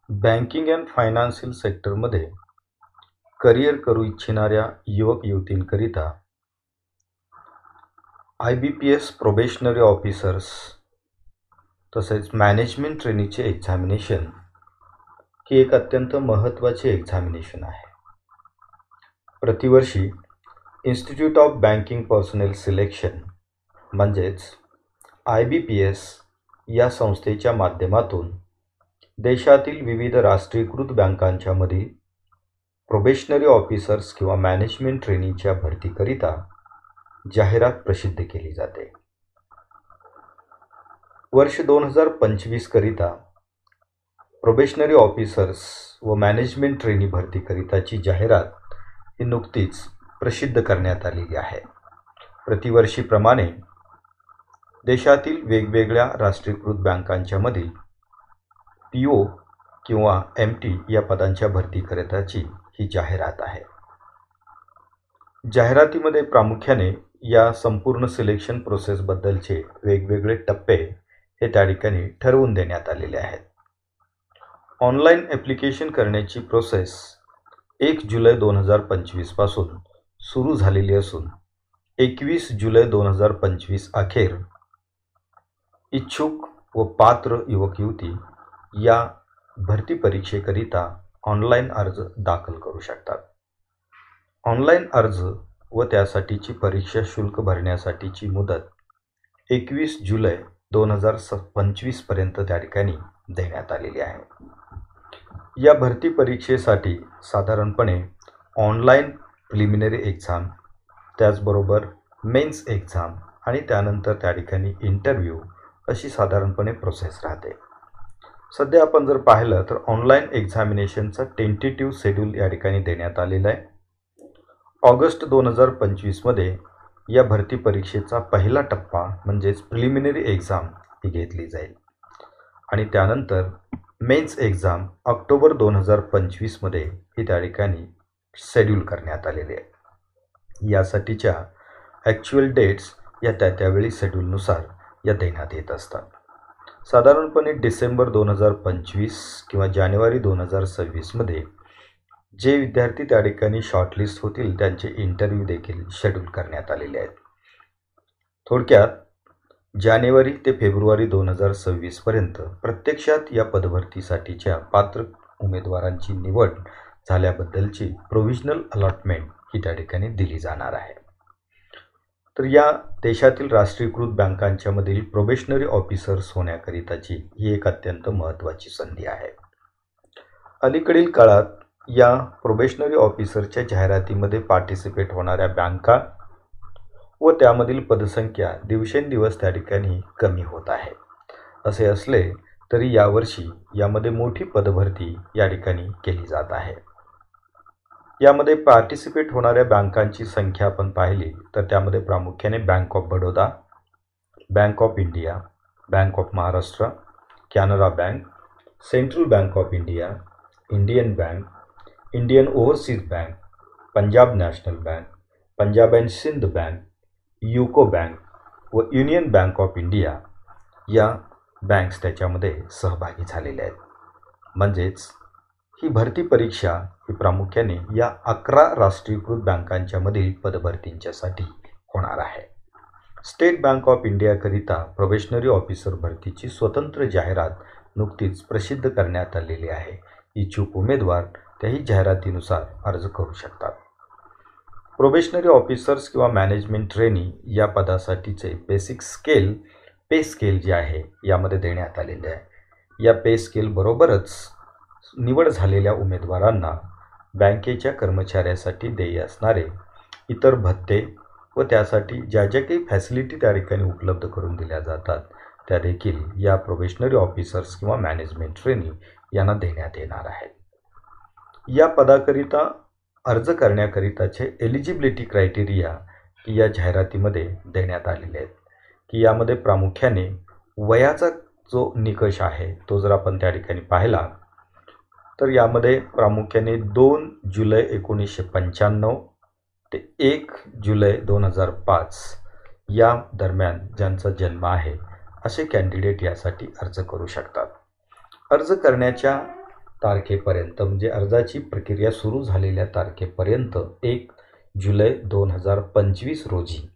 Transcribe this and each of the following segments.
Banking and financial सेक्टरमध्ये career करू इच्छिणाऱ्या युवक युवतींकरिता IBPS प्रोबेशनरी ऑफिसर्स तसेच मॅनेजमेंट ट्रेनीचे एक्झामिनेशन ही एक अत्यंत महत्त्वाची एक्झामिनेशन आहे. प्रतिवर्षी institute of banking personal selection म्हणजेच IBPS या संस्थेच्या माध्यमातून देशातील विविध राष्ट्रीयकृत बँकांच्या मधील प्रोबेशनरी ऑफिसर्स किंवा मॅनेजमेंट ट्रेनीच्या भरतीकरिता जाहिरात प्रसिद्ध केली जाते. वर्ष 2025 करिता प्रोबेशनरी ऑफिसर्स व मॅनेजमेंट ट्रेनी भरतीकरिताची जाहिरात ही नुकतीच प्रसिद्ध करण्यात आलेली आहे. प्रतिवर्षीप्रमाणे देशातील वेगवेगळ्या राष्ट्रीयकृत बँकांच्या मधील PO किंवा MT या पदांच्या भरतीकरिताची ही जाहिरात आहे. जाहिरातीमध्ये प्रामुख्याने या संपूर्ण सिलेक्शन प्रोसेसबद्दलचे वेगवेगळे टप्पे हे त्या ठिकाणी ठरवून देण्यात आलेले आहेत. ऑनलाईन ॲप्लिकेशन करण्याची प्रोसेस 1 जुलै 2025 पासून सुरू झालेली असून 21 जुलै 2025 अखेर इच्छुक व पात्र युवक युवती या भरती परीक्षेकरिता ऑनलाईन अर्ज दाखल करू शकतात. ऑनलाईन अर्ज व त्यासाठीची परीक्षा शुल्क भरण्यासाठीची मुदत 21 जुलै 2025 पर्यंत त्या ठिकाणी देण्यात आलेली आहे. या भरती परीक्षेसाठी साधारणपणे ऑनलाईन प्रिलिमिनरी एक्झाम, त्याचबरोबर मेन्स एक्झाम आणि त्यानंतर त्या ठिकाणी इंटरव्ह्यू अशी साधारणपणे प्रोसेस राहते. सध्या आपण जर पाहिलं तर ऑनलाईन एक्झामिनेशनचा टेंटेटिव्ह शेड्यूल या ठिकाणी देण्यात आलेला आहे. ऑगस्ट 2025 मध्ये या भरती परीक्षेचा पहिला टप्पा म्हणजेच प्रिलिमिनरी एक्झाम ही घेतली जाईल आणि त्यानंतर मेन्स एक्झाम ऑक्टोबर 2025 मध्ये ही त्या ठिकाणी शेड्यूल करण्यात आलेली आहे. यासाठीच्या ॲक्च्युअल डेट्स या त्यावेळी शेड्यूलनुसार या देण्यात येत असतात. साधारणपणे डिसेंबर 2025 किंवा जानेवारी 2026 मध्ये जे विद्यार्थी त्या ठिकाणी शॉर्टलिस्ट होतील त्यांचे इंटरव्ह्यू देखील शेड्यूल करण्यात आलेले आहेत. थोडक्यात जानेवारी ते फेब्रुवारी 2026 पर्यंत प्रत्यक्षात या पदभरतीसाठीच्या पात्र उमेदवारांची निवड झाल्याबद्दलची प्रोव्हिजनल अलॉटमेंट ही त्या ठिकाणी दिली जाणार आहे. तर या देशातील राष्ट्रीयकृत बँकांच्या मधील प्रोबेशनरी ऑफिसर्स होण्याकरिताची ही एक अत्यंत महत्त्वाची संधी आहे. अलीकडील काळात या प्रोबेशनरी ऑफिसरच्या जाहिरातीमध्ये पार्टिसिपेट होणाऱ्या बँका व त्यामधील पदसंख्या दिवसेंदिवस त्या ठिकाणी कमी होत आहे. असे असले तरी यावर्षी यामध्ये मोठी पदभरती या ठिकाणी केली जात आहे. यामध्ये पार्टिसिपेट होणाऱ्या बँकांची संख्या आपण पाहिली तर त्यामध्ये प्रामुख्याने bank of Baroda, bank of India, bank of Maharashtra, Canara bank, central bank of India, Indian bank, Indian overseas bank, Punjab national bank, Punjab and Sindh bank, UCO bank व युनियन बँक ऑफ इंडिया या बँक्स त्याच्यामध्ये सहभागी झालेल्या आहेत. म्हणजेच ही भरती परीक्षा ही प्रामुख्याने या 11 राष्ट्रीयकृत बँकांच्या मधील पदभरतींच्यासाठी होणार आहे. स्टेट बँक ऑफ इंडियाकरिता प्रोबेशनरी ऑफिसर भरतीची स्वतंत्र जाहिरात नुकतीच प्रसिद्ध करण्यात आलेली आहे. इच्छुक उमेदवार त्याही जाहिरातीनुसार अर्ज करू शकतात. प्रोबेशनरी ऑफिसर्स किंवा मॅनेजमेंट ट्रेनी या पदासाठीचे बेसिक स्केल पे स्केल जे आहे यामध्ये देण्यात आलेले आहे. या पे स्केल बरोबरच निवड झालेल्या उमेदवारांना बँकेच्या कर्मचाऱ्यासाठी देय असणारे इतर भत्ते व त्यासाठी ज्या काही फॅसिलिटी त्या ठिकाणी उपलब्ध करून दिल्या जातात त्या देखील या प्रोबेशनरी ऑफिसर्स किंवा मॅनेजमेंट ट्रेनी यांना देण्यात येणार आहेत. या पदाकरिता अर्ज करण्याकरिताचे एलिजिबिलिटी क्रायटेरिया या जाहिरातीमध्ये देण्यात आलेले आहेत की यामध्ये प्रामुख्याने वयाचा जो निकष आहे तो जर आपण त्या ठिकाणी पाहिला तर यामध्ये प्रामुख्याने 2 जुलै 1995 ते 1 जुलै 2005 या दरम्यान ज्यांचा जन्म आहे असे कॅन्डिडेट यासाठी अर्ज करू शकतात. अर्ज करण्याच्या तारखेपर्यंत म्हणजे अर्जाची प्रक्रिया सुरू झालेल्या तारखेपर्यंत 1 जुलै 2025 रोजी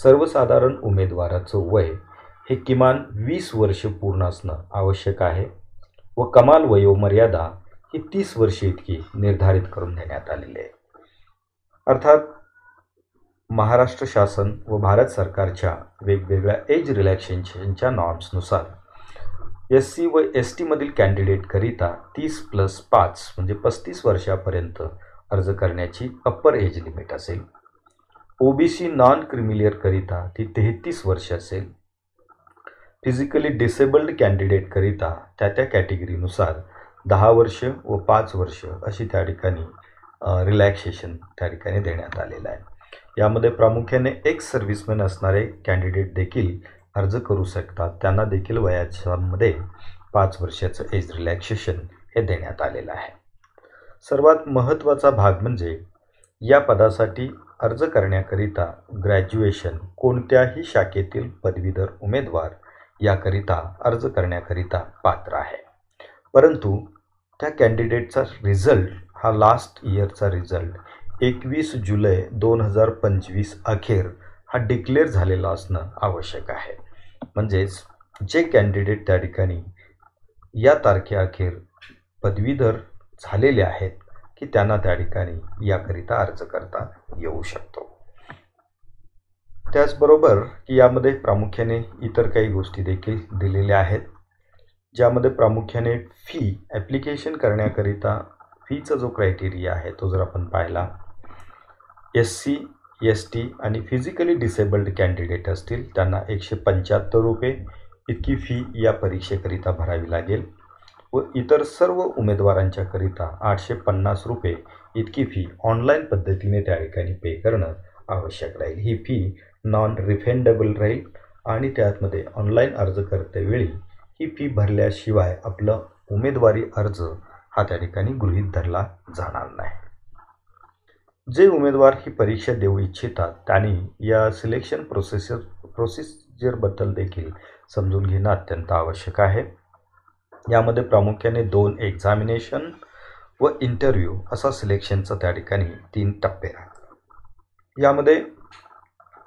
सर्वसाधारण उमेदवाराचं वय हे किमान 20 वर्ष पूर्ण असणं आवश्यक आहे व कमाल वयोमर्यादा ही 30 वर्षे इतकी निर्धारित करून देण्यात आलेली आहे. अर्थात महाराष्ट्र शासन व भारत सरकारच्या वेगवेगळ्या एज रिलॅक्सेशनच्या नॉर्म्सनुसार SC व STमधील कॅन्डिडेटकरिता 30+5 म्हणजे 35 वर्षापर्यंत अर्ज करण्याची अप्पर एज लिमिट असेल. OBC नॉन क्रिमिलियरकरिता ती 33 वर्ष असेल. फिजिकली डिसेबल्ड कॅन्डिडेटकरिता त्या कॅटेगरीनुसार 10 वर्ष व 5 वर्ष अशी त्या ठिकाणी रिलॅक्सेशन त्या ठिकाणी देण्यात आलेलं आहे. यामध्ये प्रामुख्याने एक्स सर्व्हिसमॅन असणारे कॅन्डिडेट देखील अर्ज करू शकतात. त्यांना देखील वयाच्यामध्ये 5 वर्षाचं एज रिलॅक्सेशन हे देण्यात आलेलं आहे. सर्वात महत्त्वाचा भाग म्हणजे या पदासाठी अर्ज करण्याकरिता ग्रॅज्युएशन कोणत्याही शाखेतील पदवीधर उमेदवार याकरिता अर्ज करण्याकरिता पात्र आहे. परंतु त्या कॅन्डिडेटचा रिझल्ट हा लास्ट इयरचा रिझल्ट 21 जुलै 2025 अखेर हा डिक्लेअर झालेला असणं आवश्यक आहे. म्हणजेच जे कॅन्डिडेट त्या ठिकाणी या तारखेअखेर पदवीधर झालेले आहेत की त्यांना त्या ठिकाणी याकरिता अर्ज करता येऊ शकतो. त्याचबरोबर की यामध्ये प्रामुख्याने इतर काही गोष्टी देखील दिलेल्या आहेत, ज्यामध्ये प्रामुख्याने फी ॲप्लिकेशन करण्याकरिता फीचा जो क्रायटेरिया आहे तो जर आपण पाहिला, SC ST आणि फिजिकली डिसेबल्ड कॅन्डिडेट असतील त्यांना 175 रुपये इतकी फी या परीक्षेकरिता भरावी लागेल व इतर सर्व उमेदवारांच्याकरिता 850 रुपये इतकी फी ऑनलाईन पद्धतीने त्या ठिकाणी पे करणं आवश्यक राहील. ही फी नॉन रिफंडेबल राहील आणि त्यामध्ये ऑनलाईन अर्ज करतेवेळी ही फी भरल्याशिवाय आपलं उमेदवारी अर्ज हा त्या ठिकाणी गृहीत धरला जाणार नाही. जे उमेदवार ही परीक्षा देऊ इच्छितात त्यांनी या सिलेक्शन प्रोसिजरबद्दल देखील समजून घेणं अत्यंत आवश्यक आहे. यामध्ये प्रामुख्याने 2 एक्झामिनेशन व इंटरव्ह्यू असा सिलेक्शनचा त्या ठिकाणी 3 टप्पे आहेत. यामध्ये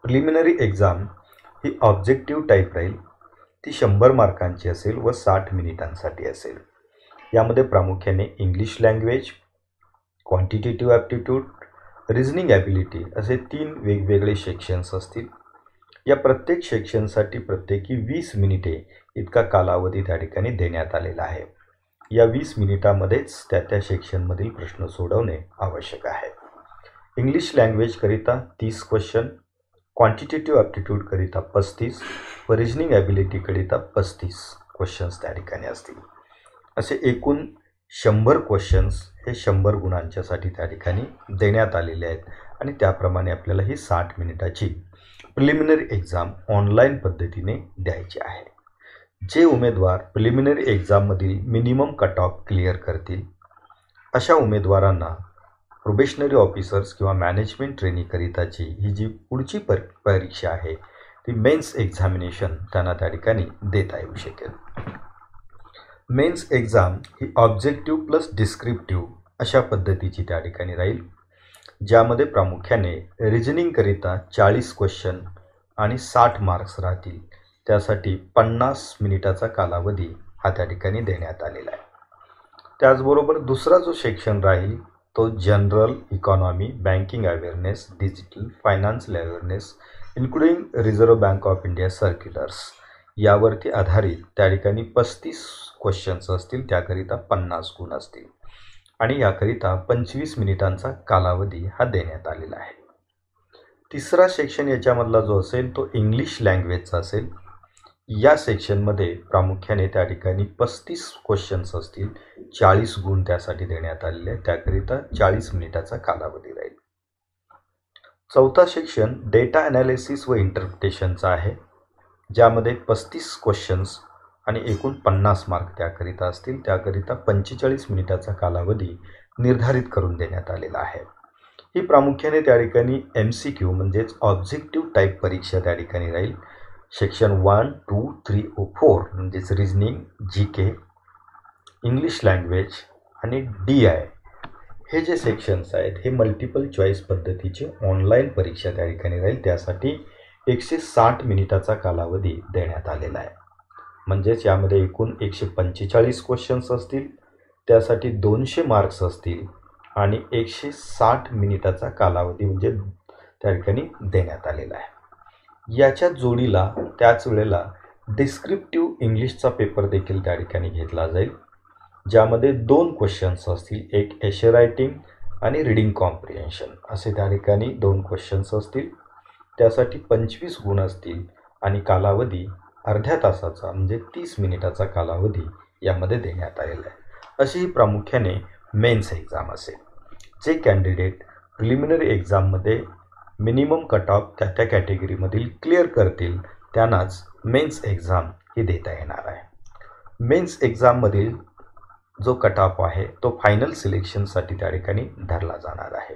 प्रिलिमिनरी एक्झाम ही ऑब्जेक्टिव्ह टाईप राहील, ती 100 मार्कांची असेल व 60 मिनिटांसाठी असेल. यामध्ये प्रामुख्याने English language, quantitative aptitude, reasoning ability असे 3 वेगवेगळे सेक्शन्स असतील. या प्रत्येक सेक्शनसाठी प्रत्येकी 20 मिनिटे इतका कालावधी त्या ठिकाणी देण्यात आलेला आहे. या 20 मिनिटामध्येच त्या सेक्शनमधील प्रश्न सोडवणे आवश्यक आहे. इंग्लिश लँग्वेजकरिता 30 क्वेश्चन, क्वांटिटेटिव्ह ॲप्टिट्यूडकरिता 35 व रिझनिंग ॲबिलिटीकरिता 35 क्वेश्चन्स त्या ठिकाणी असतील. असे एकूण 100 क्वेश्चन्स हे 100 गुणांच्यासाठी त्या ठिकाणी देण्यात आलेले आहेत आणि त्याप्रमाणे आपल्याला ही 60 मिनिटाची प्रिलिमिनरी एक्झाम ऑनलाईन पद्धतीने द्यायची आहे. जे उमेदवार प्रिलिमिनरी एक्झाममधील मिनिमम कट ऑफ क्लिअर करतील अशा उमेदवारांना प्रोबेशनरी ऑफिसर्स किंवा मॅनेजमेंट ट्रेनिंगकरिताची ही जी पुढची परीक्षा आहे ती मेन्स एक्झामिनेशन त्यांना त्या ठिकाणी देता येऊ शकेल. मेन्स एक्झाम ही ऑब्जेक्टिव्ह प्लस डिस्क्रिप्टिव्ह अशा पद्धतीची त्या ठिकाणी राहील, ज्यामध्ये प्रामुख्याने रिजनिंगकरिता 40 क्वेश्चन आणि 60 मार्क्स राहतील. त्यासाठी 50 मिनिटाचा कालावधी हा त्या ठिकाणी देण्यात आलेला आहे. त्याचबरोबर दुसरा जो सेक्शन राहील तो general economy, banking awareness, digital financial awareness including Reserve Bank of India circulars यावरती आधारित त्या ठिकाणी 35 क्वेश्चन्स असतील. त्याकरिता 50 गुण असतील आणि याकरिता 25 मिनिटांचा कालावधी हा देण्यात आलेला आहे. तिसरा सेक्शन याच्यामधला जो असेल तो इंग्लिश लँग्वेजचा असेल. या सेक्शनमध्ये प्रामुख्याने त्या ठिकाणी 35 क्वेश्चन्स असतील, 40 गुण त्यासाठी देण्यात आलेले आहेत. त्याकरिता 40 मिनिटाचा कालावधी राहील. चौथा सेक्शन डेटा ॲनालिसिस व इंटरप्रिटेशनचा आहे, ज्यामध्ये 35 क्वेश्चन्स आणि एकूण 50 मार्क त्याकरिता असतील. त्याकरिता 45 मिनिटाचा कालावधी निर्धारित करून देण्यात आलेला आहे. ही प्रामुख्याने त्या ठिकाणी MCQ म्हणजेच ऑब्जेक्टिव्ह टाईप परीक्षा त्या ठिकाणी राहील. सेक्शन 1, 2, 3 व 4 म्हणजेच रिजनिंग, GK, इंग्लिश लँग्वेज, आणि DI हे जे सेक्शन्स आहेत हे मल्टिपल चॉईस पद्धतीची ऑनलाईन परीक्षा त्या ठिकाणी राहील. त्यासाठी 160 मिनिटाचा कालावधी देण्यात आलेला आहे. म्हणजेच यामध्ये एकूण 145 क्वेश्चन्स असतील, त्यासाठी 200 मार्क्स असतील आणि 160 मिनिटाचा कालावधी म्हणजे त्या ठिकाणी देण्यात आलेला आहे. याच्या जोडीला त्याच वेळेला डिस्क्रिप्टिव्ह इंग्लिशचा पेपर देखील त्या ठिकाणी घेतला जाईल, ज्यामध्ये 2 क्वेश्चन्स असतील. एक एशे रायटिंग आणि रीडिंग कॉम्प्रिहेन्शन असे त्या ठिकाणी 2 क्वेश्चन्स असतील. त्यासाठी 25 गुण असतील आणि कालावधी अर्ध्या तासाचा म्हणजे 30 मिनिटाचा कालावधी यामध्ये देण्यात आलेला आहे. अशी ही प्रामुख्याने मेन्स एक्झाम असेल. जे कॅन्डिडेट प्रिलिमिनरी एक्झाममध्ये मिनिमम कट ऑफ त्या कॅटेगरीमधील क्लिअर करतील त्यांनाच मेन्स एक्झाम ही देता येणार आहे. मेन्स एक्झाममधील जो कट ऑफ आहे तो फायनल सिलेक्शनसाठी त्या ठिकाणी धरला जाणार आहे.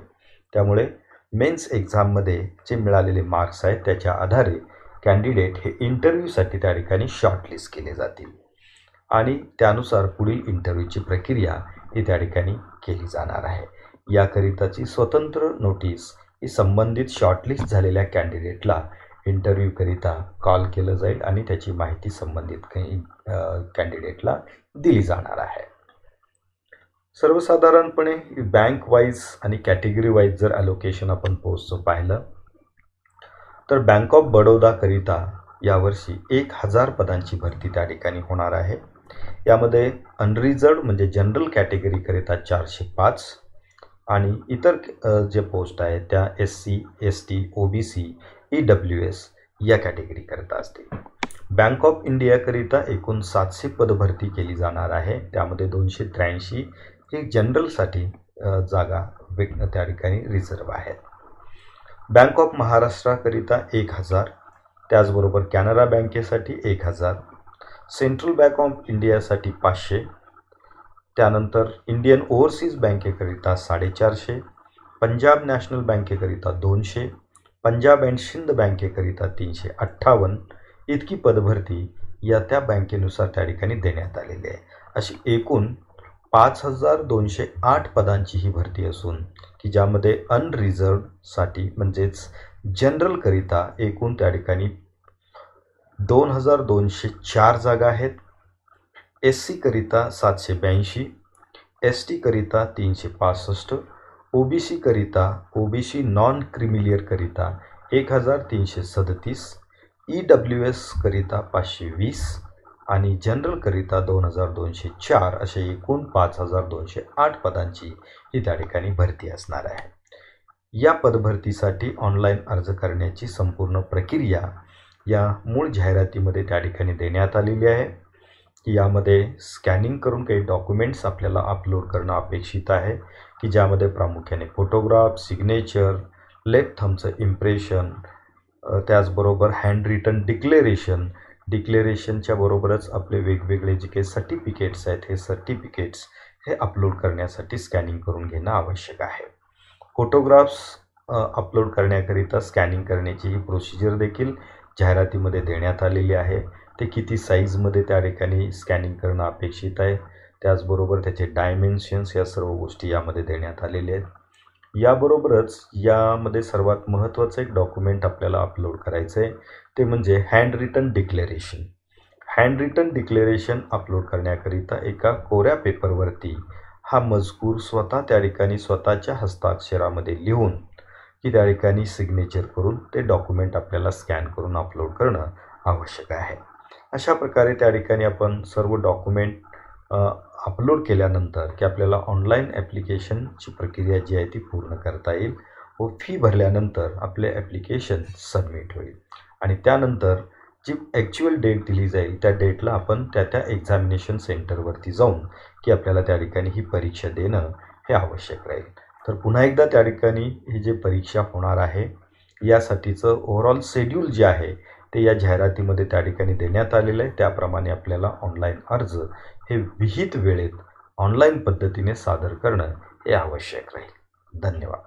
त्यामुळे मेन्स एक्झाममध्ये जे मिळालेले मार्क्स आहेत त्याच्या आधारे कॅन्डिडेट हे इंटरव्ह्यूसाठी त्या ठिकाणी शॉर्टलिस्ट केले जातील आणि त्यानुसार पुढील इंटरव्ह्यूची प्रक्रिया ही त्या ठिकाणी केली जाणार आहे. याकरिताची स्वतंत्र नोटीस ही संबंधित शॉर्टलिस्ट झालेल्या कॅन्डिडेटला इंटरव्ह्यूकरिता कॉल केलं जाईल आणि त्याची माहिती संबंधित कॅन्डिडेटला दिली जाणार आहे. सर्वसाधारणपणे बँक वाईज आणि कॅटेगरी वाईज जर ॲलोकेशन आपण पोस्टचं पाहिलं तर बँक ऑफ बडोदाकरिता यावर्षी 1000 पदांची भरती त्या ठिकाणी होणार आहे. यामध्ये अनरिझर्व्ड म्हणजे जनरल कॅटेगरीकरिता 405 आणि इतर जे पोस्ट आहेत त्या SC, ST, OBC, EWS या कॅटेगरीकरिता असतील. बँक ऑफ इंडियाकरिता एकूण 700 पदभरती केली जाणार आहे. त्यामध्ये 283 ही जनरलसाठी जागा त्या ठिकाणी रिझर्व्ह आहेत. बँक ऑफ महाराष्ट्राकरिता 1000, त्याचबरोबर कॅनरा बँकेसाठी 1000, सेंट्रल बँक ऑफ इंडियासाठी 500, त्यानंतर इंडियन ओव्हरसीज बँकेकरिता 450, पंजाब नॅशनल बँकेकरिता 200, पंजाब अँड सिंध बँकेकरिता 358 इतकी पदभरती या त्या बँकेनुसार त्या ठिकाणी देण्यात आलेली आहे. अशी एकूण 5208 पदांची ही भरती असून की ज्यामध्ये अनरिझर्व्डसाठी म्हणजेच जनरलकरिता एकूण त्या ठिकाणी 2204 जागा आहेत. SC करिता 782, ST करिता 365, OBC करिता OBC नॉन क्रिमिलियर करिता 1337, EWS करिता 520 आणि जनरल करिता 2204 असे एकूण 5208 पदांची ही त्या ठिकाणी भरती असणार आहे. या पदभरतीसाठी ऑनलाईन अर्ज करण्याची संपूर्ण प्रक्रिया या मूळ जाहिरातीमध्ये त्या ठिकाणी देण्यात आलेली आहे. यामध्ये स्कॅनिंग करून काही डॉक्युमेंट्स आपल्याला अपलोड करणं अपेक्षित आहे की ज्यामध्ये प्रामुख्याने फोटोग्राफ, सिग्नेचर, लेफ्ट थंबचं इम्प्रेशन, त्याचबरोबर हँड रिटन डिक्लेरेशनच्या बरोबरच आपले वेगवेगळे जे काही सर्टिफिकेट्स आहेत हे सर्टिफिकेट्स हे अपलोड करण्यासाठी स्कॅनिंग करून घेणं आवश्यक आहे. फोटोग्राफ्स अपलोड करण्याकरिता स्कॅनिंग करण्याची ही प्रोसिजर देखील जाहिरातीमध्ये देण्यात आलेली आहे. ते किती साईजमध्ये त्या ठिकाणी स्कॅनिंग करणं अपेक्षित आहे, त्याचबरोबर त्याचे डायमेन्शन्स या सर्व गोष्टी यामध्ये देण्यात आलेल्या आहेत. याबरोबरच यामध्ये सर्वात महत्त्वाचं एक डॉक्युमेंट आपल्याला अपलोड करायचं आहे ते म्हणजे hand written declaration. Hand written declaration upload करण्याकरिता एका कोऱ्या पेपरवरती हा मजकूर स्वतः त्या ठिकाणी स्वतःच्या हस्ताक्षरामध्ये लिहून की त्या ठिकाणी सिग्नेचर करून ते डॉक्युमेंट आपल्याला स्कॅन करून अपलोड करणं आवश्यक आहे. अशा प्रकारे त्या ठिकाणी आपण सर्व डॉक्युमेंट अपलोड केल्यानंतर की आपल्याला ऑनलाईन ॲप्लिकेशनची प्रक्रिया जी आहे ती पूर्ण करता येईल व फी भरल्यानंतर आपले ॲप्लिकेशन सबमिट होईल आणि त्यानंतर जी ॲक्च्युअल डेट दिली जाईल त्या डेटला आपण त्या एक्झामिनेशन सेंटरवरती जाऊन की आपल्याला त्या ठिकाणी ही परीक्षा देणं हे आवश्यक राहील. तर पुन्हा एकदा त्या ठिकाणी ही जी परीक्षा होणार आहे यासाठीचं ओव्हरऑल शेड्यूल जे आहे ते या जाहिरातीमध्ये त्या ठिकाणी देण्यात आलेलं आहे. त्याप्रमाणे आपल्याला ऑनलाईन अर्ज हे विहित वेळेत ऑनलाईन पद्धतीने सादर करणं हे आवश्यक राहील. धन्यवाद.